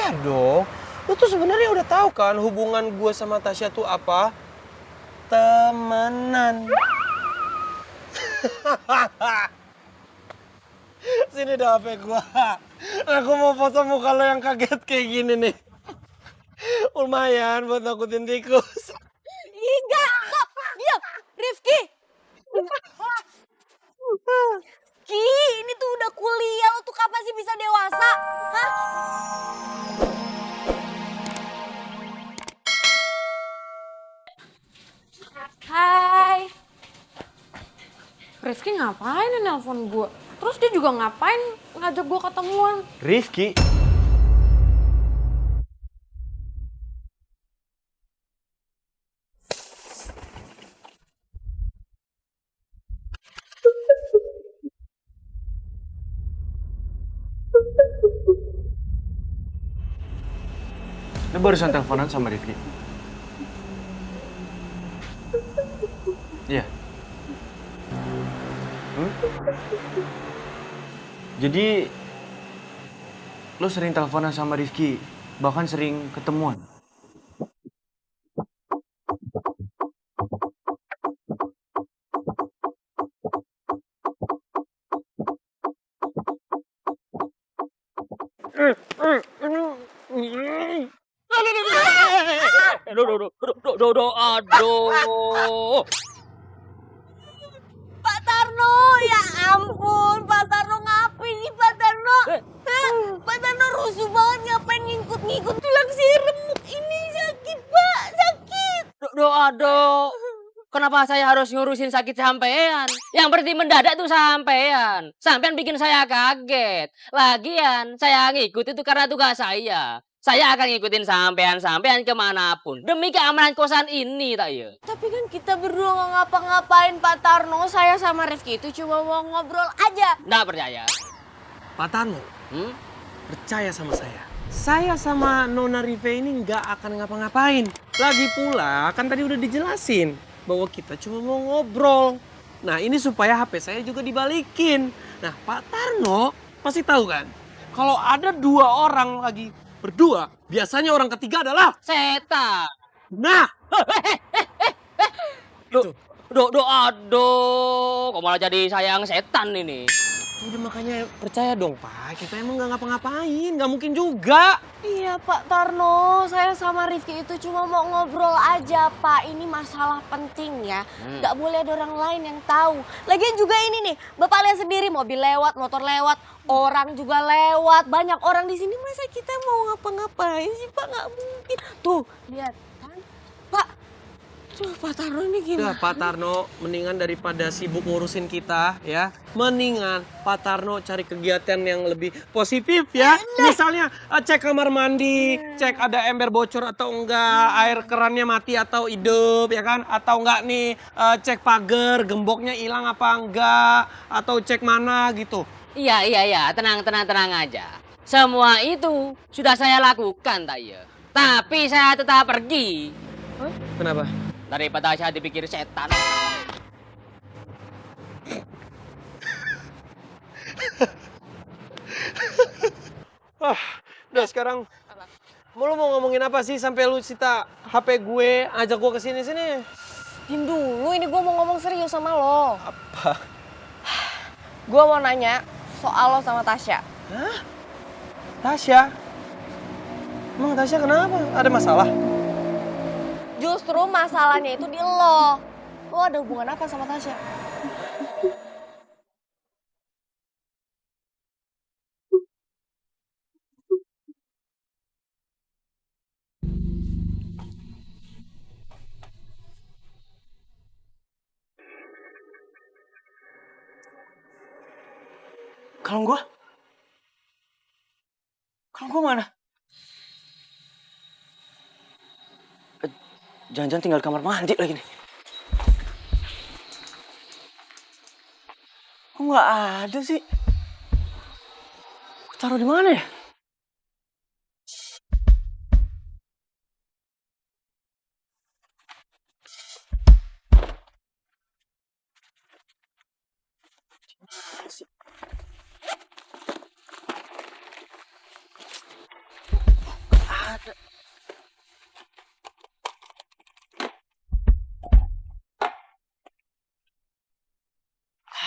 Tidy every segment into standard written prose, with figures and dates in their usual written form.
Iya dong. Lu tuh sebenarnya udah tahu kan hubungan gue sama Tasya tuh apa? Temenan. Sini dah HP gua. Aku mau foto muka lo yang kaget kayak gini nih. Lumayan buat nakutin tikus. Enggak, diam, Rifki. Ki, ini tuh udah kuliah, lo tuh kapan sih bisa dewasa? Hah? Hai. Rifki ngapain ya nelpon gue? Terus dia juga ngapain ngajak gue ketemuan? Rifki. Lu barusan teleponan sama Rifki? Iya. Jadi lu sering teleponan sama Rifki, bahkan sering ketemuan? Aduh. Pak Tarno, ya ampun, Pak Tarno ngapain nih Pak Tarno? Hah? Pak Tarno rusuh banget ngapain ngikut-ngikut tulang si remuk ini sakit Pak, sakit. Aduh. Kenapa saya harus ngurusin sakit sampean? Yang berarti mendadak tuh sampean. Sampean bikin saya kaget. Lagian saya ngikut itu karena tugas saya. Saya akan ngikutin sampean kemanapun. Demi keamanan kosan ini, tak ya? Tapi kan kita berdua nggak ngapa-ngapain Pak Tarno. Saya sama Rifki itu cuma mau ngobrol aja. Nggak percaya? Pak Tarno, percaya sama saya. Saya sama Nona Rive ini nggak akan ngapa-ngapain. Lagi pula, kan tadi udah dijelasin bahwa kita cuma mau ngobrol. Nah, ini supaya HP saya juga dibalikin. Nah, Pak Tarno pasti tahu kan, kalau ada dua orang lagi berdua, biasanya orang ketiga adalah Setan. nah. Aduh. Kok malah jadi sayang setan ini? Udah makanya percaya dong Pak, kita emang nggak ngapa-ngapain, nggak mungkin juga. Iya Pak Tarno, saya sama Rifki itu cuma mau ngobrol aja Pak. Ini masalah penting ya, nggak boleh ada orang lain yang tahu. Lagian juga ini nih, Bapak lihat sendiri mobil lewat, motor lewat, orang juga lewat. Banyak orang di sini, masa kita mau ngapa-ngapain sih Pak? Nggak mungkin. Tuh, lihat kan Pak. Tuh Pak Tarno ini Udah gimana? Pak Tarno, mendingan daripada sibuk ngurusin kita ya, mendingan Pak Tarno cari kegiatan yang lebih positif ya. Misalnya cek kamar mandi, cek ada ember bocor atau enggak, air kerannya mati atau hidup ya kan, atau enggak nih cek pagar, gemboknya hilang apa enggak, atau cek mana gitu. Iya. Tenang aja. Semua itu sudah saya lakukan, tak ya? Tapi saya tetap pergi. Kenapa? Daripada saya dipikir setan. Udah sekarang, lu mau ngomongin apa sih sampai lu sita HP gue, ajak gue kesini sini? Diam dulu, ini gue mau ngomong serius sama lo. Apa? Gue mau nanya soal lo sama Tasya. Hah? Tasya? Emang Tasya kenapa? Ada masalah? Justru masalahnya itu di lo. Lo ada hubungan apa sama Tasya? Kalung gua? Kalung gua mana? Jangan-jangan tinggal di kamar mandi lagi nih. Kok nggak ada sih? Taruh di mana ya?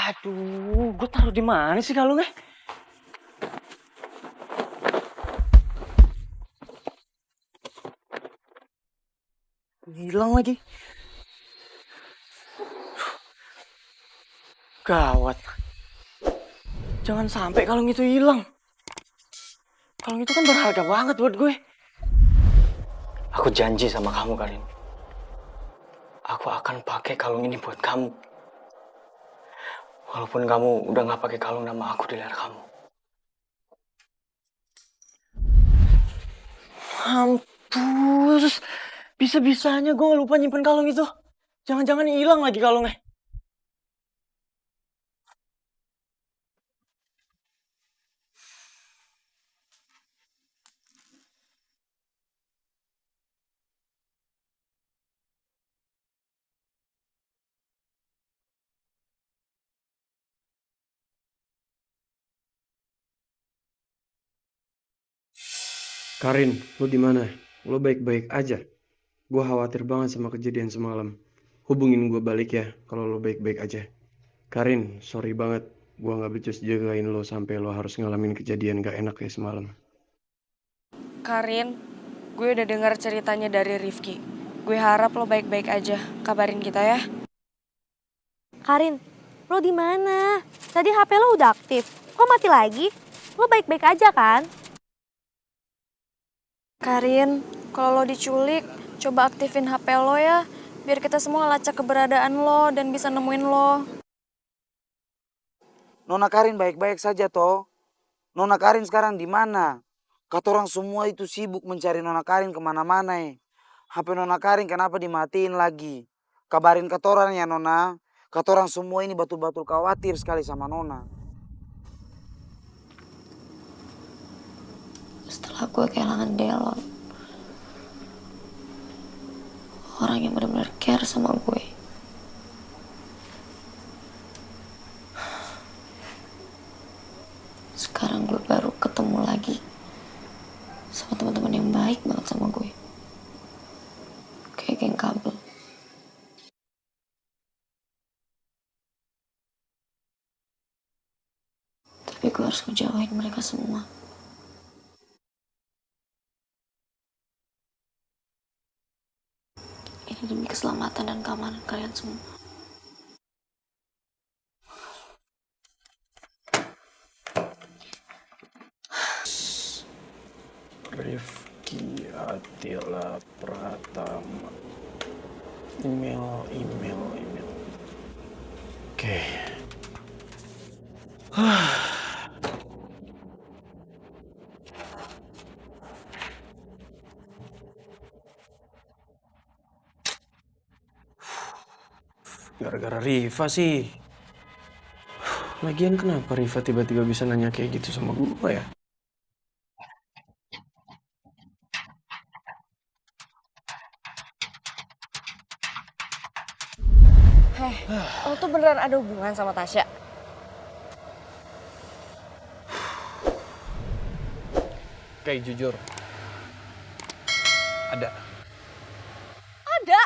Aduh, gue taruh di mana sih kalungnya? Hilang lagi. Gawat. Jangan sampai kalung itu hilang. Kalung itu kan berharga banget buat gue. Aku janji sama kamu, Karin. Aku akan pakai kalung ini buat kamu. Walaupun kamu udah gak pakai kalung nama aku di leher kamu. Mampus. Bisa-bisanya gue lupa nyimpen kalung itu. Jangan-jangan hilang lagi kalungnya. Karin, lu di mana? Lu baik-baik aja. Gua khawatir banget sama kejadian semalam. Hubungin gua balik ya kalau lu baik-baik aja. Karin, sorry banget. Gua nggak becus jagain lo sampai lo harus ngalamin kejadian gak enak kayak semalam. Karin, gue udah dengar ceritanya dari Rifki. Gue harap lo baik-baik aja. Kabarin kita ya. Karin, lo di mana? Tadi HP lo udah aktif. Kok mati lagi? Lo baik-baik aja kan? Karin, kalau lo diculik, coba aktifin HP lo ya. Biar kita semua lacak keberadaan lo dan bisa nemuin lo. Nona Karin baik-baik saja toh. Nona Karin sekarang di mana? Katorang semua itu sibuk mencari Nona Karin kemana-mana ya. HP Nona Karin kenapa dimatiin lagi? Kabarin katorang ya Nona. Katorang semua ini betul-betul khawatir sekali sama Nona. Setelah gue kehilangan Delon, orang yang benar-benar care sama gue, sekarang gue baru ketemu lagi sama teman-teman yang baik banget sama gue, kayak geng kabel. Tapi gue harus ngejauhin mereka semua. Ini demi keselamatan dan keamanan kalian semua. Rifki Atila Pratama. Email. Oke. Gara-gara Riva sih. Lagian kenapa Riva tiba-tiba bisa nanya kayak gitu sama gue ya? Lo tuh beneran ada hubungan sama Tasya? Kayak jujur. Ada. Ada.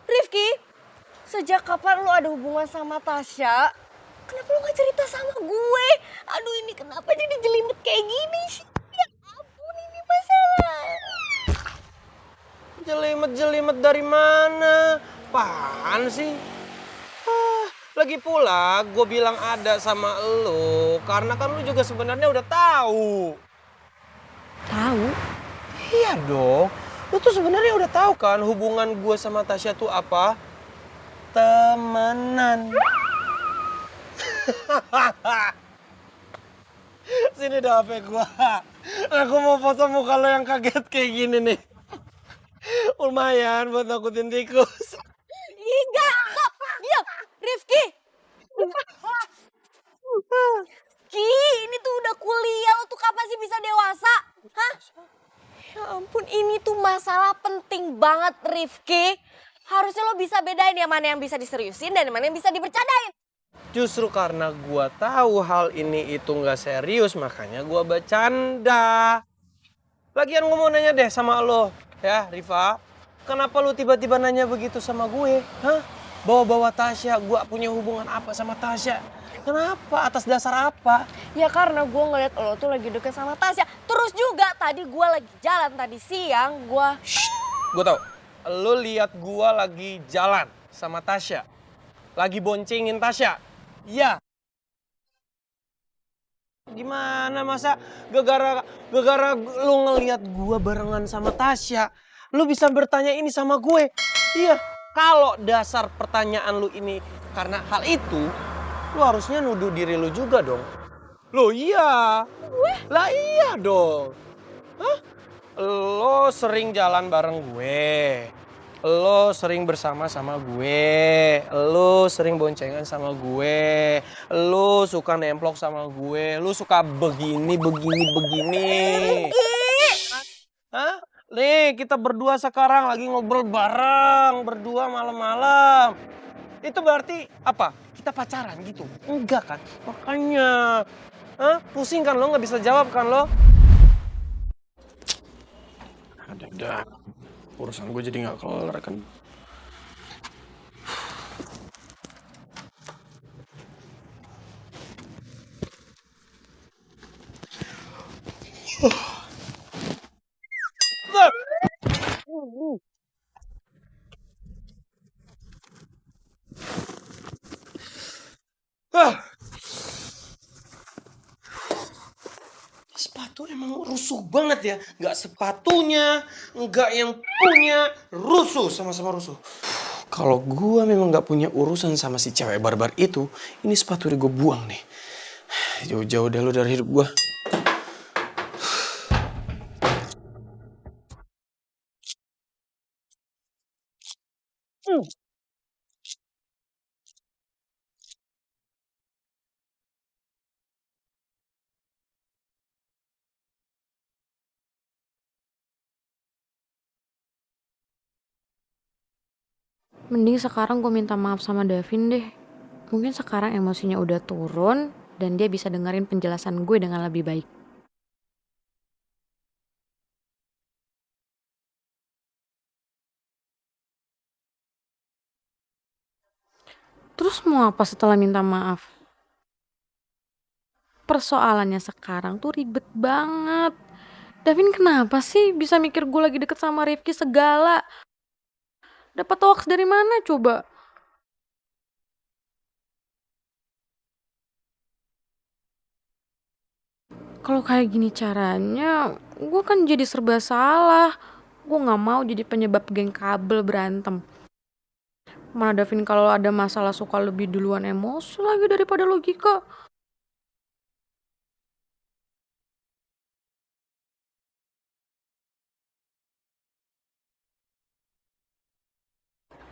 Rifki, sejak kapan lo ada hubungan sama Tasya? Kenapa lo gak cerita sama gue? Aduh ini kenapa jadi jelimet kayak gini sih? Ya ampun ini masalah. Jelimet-jelimet dari mana? Apaan sih? Lagi pula gue bilang ada sama lo karena kan lo juga sebenarnya udah tahu. Tahu? Iya dong. Lo tuh sebenarnya udah tahu kan hubungan gue sama Tasya tuh apa? Temenan. Sini dah HP gue. Aku mau foto muka lo yang kaget kayak gini nih. Lumayan buat nakutin tikus. Enggak, stop, diam, Rifki. Ki, ini tuh udah kuliah, lo tuh kapan sih bisa dewasa? Hah? Ya ampun, ini tuh masalah penting banget, Rifki. Harusnya lo bisa bedain ya mana yang bisa diseriusin dan mana yang bisa dibercandain. Justru karena gua tahu hal ini itu nggak serius, makanya gua bercanda. Lagian gue mau nanya deh sama lo, ya Riva. Kenapa lo tiba-tiba nanya begitu sama gue? Hah? Bawa-bawa Tasya, gue punya hubungan apa sama Tasya? Kenapa? Atas dasar apa? Ya karena gue ngeliat lo tuh lagi deket sama Tasya. Terus juga tadi gue lagi jalan tadi siang gue... Gue tau, lo lihat gue lagi jalan sama Tasya. Lagi boncengin Tasya. Iya. Gimana masa gara-gara lo ngelihat gue barengan sama Tasya, lo bisa bertanya ini sama gue? Iya. Kalau dasar pertanyaan lu ini karena hal itu, lu harusnya nuduh diri lu juga dong. Loh iya. Lah iya dong. Hah? Lo sering jalan bareng gue. Lo sering bersama sama gue. Lo sering boncengan sama gue. Lo suka nemplok sama gue. Lo suka begini. Hah? Nih, kita berdua sekarang lagi ngobrol bareng, berdua malam-malam. Itu berarti apa? Kita pacaran gitu? Enggak kan? Makanya, pusing kan lo, nggak bisa jawab kan lo? Ada, urusan gue jadi nggak kelar kan? Sepatu emang rusuh banget ya. Nggak sepatunya, nggak yang punya, rusuh, sama-sama rusuh. Kalau gua memang nggak punya urusan sama si cewek barbar itu, ini sepatu udah gue buang nih. Jauh-jauh deh lu dari hidup gua. Mending sekarang gue minta maaf sama Davin deh. Mungkin sekarang emosinya udah turun dan dia bisa dengerin penjelasan gue dengan lebih baik. Terus mau apa setelah minta maaf? Persoalannya sekarang tuh ribet banget. Davin kenapa sih bisa mikir gue lagi deket sama Rifki segala? Dapat hoax dari mana coba? Kalau kayak gini caranya, gue kan jadi serba salah. Gue gak mau jadi penyebab geng kabel berantem. Mana Davin kalau ada masalah suka lebih duluan emosi lagi daripada logika.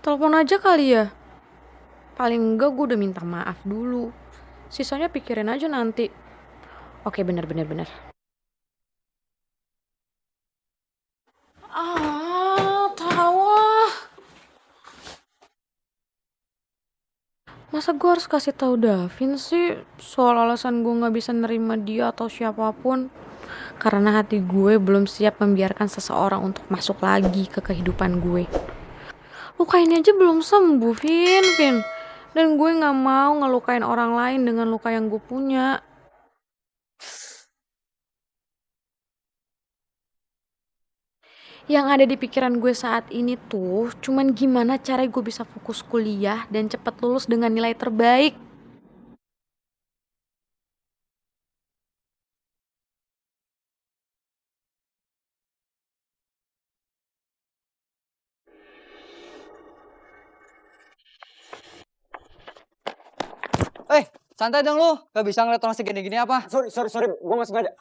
Telepon aja kali ya. Paling enggak gue udah minta maaf dulu. Sisanya pikirin aja nanti. Oke, bener. Tahu ah. Masa gue harus kasih tahu Davin sih soal alasan gue nggak bisa nerima dia atau siapapun? Karena hati gue belum siap membiarkan seseorang untuk masuk lagi ke kehidupan gue. Luka ini aja belum sembuh, Vin. Dan gue gak mau ngelukain orang lain dengan luka yang gue punya. Yang ada di pikiran gue saat ini tuh cuman gimana cara gue bisa fokus kuliah dan cepat lulus dengan nilai terbaik. Santai dong lu. Gak bisa ngeliat orang segini-gini apa? Sorry, gue nggak sengaja.